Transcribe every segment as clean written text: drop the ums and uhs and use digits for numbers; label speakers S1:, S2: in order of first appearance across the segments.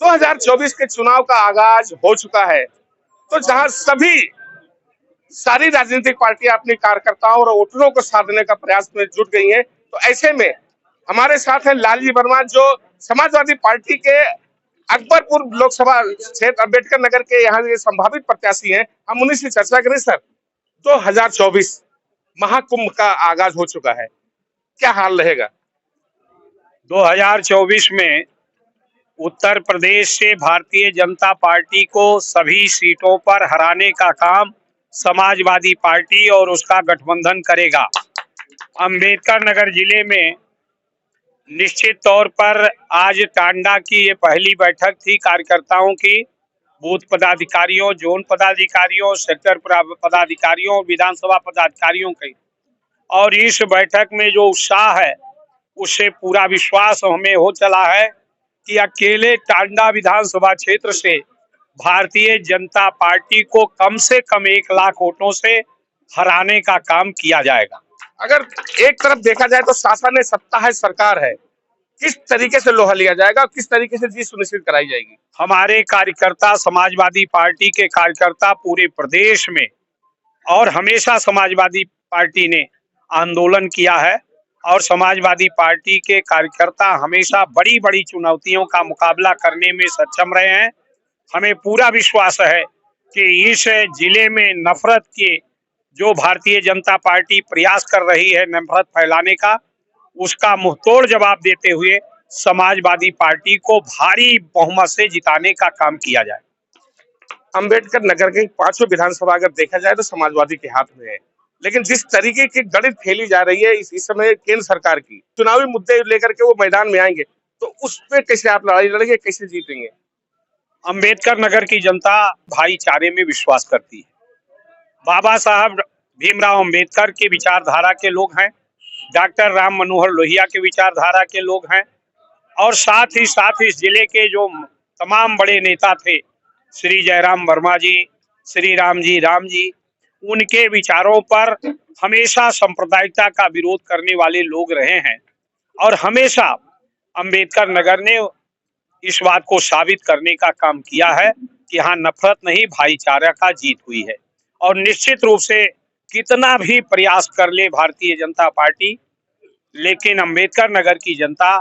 S1: 2024 के चुनाव का आगाज हो चुका है। तो जहां सारी राजनीतिक पार्टियां अपने कार्यकर्ताओं और वोटरों को साथ देने का प्रयास में जुट गई हैं, तो ऐसे में हमारे साथ हैं लालजी वर्मा, जो समाजवादी पार्टी के अकबरपुर लोकसभा क्षेत्र अम्बेडकर नगर के यहाँ ये संभावित प्रत्याशी हैं। हम उन्हीं से चर्चा करें। सर, 2024 महाकुंभ का आगाज हो चुका है, क्या हाल रहेगा?
S2: 2024 में उत्तर प्रदेश से भारतीय जनता पार्टी को सभी सीटों पर हराने का काम समाजवादी पार्टी और उसका गठबंधन करेगा। अंबेडकर नगर जिले में निश्चित तौर पर आज टांडा की ये पहली बैठक थी कार्यकर्ताओं की, बूथ पदाधिकारियों, जोन पदाधिकारियों, सेक्टर पदाधिकारियों, विधानसभा पदाधिकारियों की। और इस बैठक में जो उत्साह है उससे पूरा विश्वास हमें हो चला है कि अकेले टांडा विधानसभा क्षेत्र से भारतीय जनता पार्टी को कम से कम 1 लाख वोटों से हराने का काम किया जाएगा।
S1: अगर एक तरफ देखा जाए तो शासन है, सत्ता है, सरकार है, किस तरीके से लोहा लिया जाएगा, किस तरीके से जीत सुनिश्चित कराई जाएगी?
S2: हमारे कार्यकर्ता, समाजवादी पार्टी के कार्यकर्ता पूरे प्रदेश में और हमेशा समाजवादी पार्टी ने आंदोलन किया है और समाजवादी पार्टी के कार्यकर्ता हमेशा बड़ी बड़ी चुनौतियों का मुकाबला करने में सक्षम रहे हैं। हमें पूरा विश्वास है कि इस जिले में नफरत के जो भारतीय जनता पार्टी प्रयास कर रही है नफरत फैलाने का, उसका मुंहतोड़ जवाब देते हुए समाजवादी पार्टी को भारी बहुमत से जिताने का काम किया जाए।
S1: अंबेडकर नगर की 5 विधानसभा अगर देखा जाए तो समाजवादी के हाथ में है, लेकिन जिस तरीके की गणित खेली जा रही है इस समय केंद्र सरकार की, चुनावी मुद्दे लेकर के वो मैदान में आएंगे, तो उस पे कैसे आप लड़ाई लड़ेंगे, कैसे जीतेंगे?
S2: अंबेडकर नगर की जनता भाईचारे में विश्वास करती है। बाबा साहब भीमराव अंबेडकर के विचारधारा के लोग हैं, डॉक्टर राम मनोहर लोहिया के विचारधारा के लोग हैं, और साथ ही साथ इस जिले के जो तमाम बड़े नेता थे, श्री जयराम वर्मा जी, श्री राम जी, उनके विचारों पर हमेशा सांप्रदायिकता का विरोध करने वाले लोग रहे हैं। और हमेशा अंबेडकर नगर ने इस बात को साबित करने का काम किया है कि यहाँ नफरत नहीं, भाईचारा का जीत हुई है। और निश्चित रूप से कितना भी प्रयास कर ले भारतीय जनता पार्टी, लेकिन अंबेडकर नगर की जनता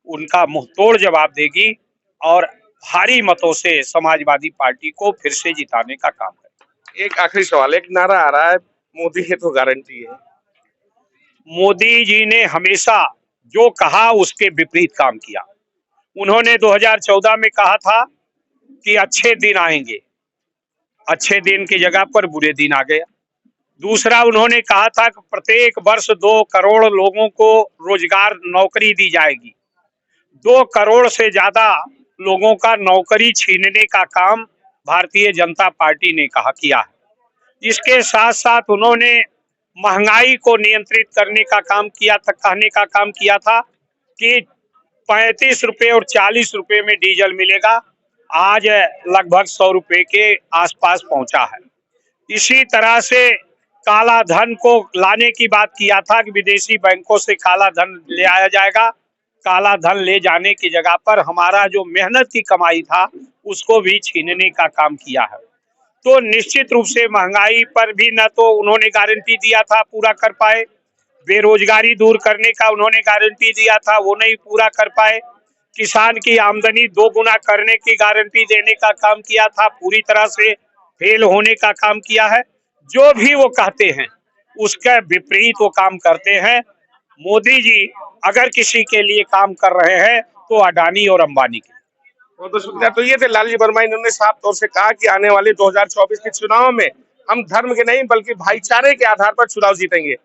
S2: उनका मुंहतोड़ जवाब देगी और भारी मतों से समाजवादी पार्टी को फिर से जिताने का काम है।
S1: एक आखिरी सवाल, एक नारा आ रहा है, मोदी है तो गारंटी है।
S2: मोदी जी ने हमेशा जो कहा उसके विपरीत काम किया। उन्होंने 2014 में कहा था कि अच्छे दिन आएंगे, अच्छे दिन की जगह पर बुरे दिन आ गया। दूसरा, उन्होंने कहा था कि प्रत्येक वर्ष 2 करोड़ लोगों को रोजगार नौकरी दी जाएगी। 2 करोड़ से ज्यादा लोगों का नौकरी छीनने का काम भारतीय जनता पार्टी ने किया है। इसके साथ साथ उन्होंने महंगाई को नियंत्रित करने का काम किया था, कहने का काम किया था कि 35 रुपए और 40 रुपए में डीजल मिलेगा, आज लगभग 100 रुपए के आसपास पहुंचा है। इसी तरह से काला धन को लाने की बात किया था कि विदेशी बैंकों से काला धन ले आया जाएगा। काला धन ले जाने की जगह पर हमारा जो मेहनत की कमाई था उसको भी छीनने का काम किया है। तो निश्चित रूप से महंगाई पर भी न तो उन्होंने गारंटी दिया था पूरा कर पाए, बेरोजगारी दूर करने का उन्होंने गारंटी दिया था, वो नहीं पूरा कर पाए। किसान की आमदनी 2 गुना करने की गारंटी देने का काम किया था, पूरी तरह से फेल होने का काम किया है। जो भी वो कहते हैं उसका विपरीत वो काम करते हैं। मोदी जी अगर किसी के लिए काम कर रहे हैं तो अडानी और अंबानी के।
S1: बहुत शुक्रिया। तो ये थे लालजी वर्मा, इन्होंने साफ तौर से कहा कि आने वाले 2024 के चुनाव में हम धर्म के नहीं बल्कि भाईचारे के आधार पर चुनाव जीतेंगे।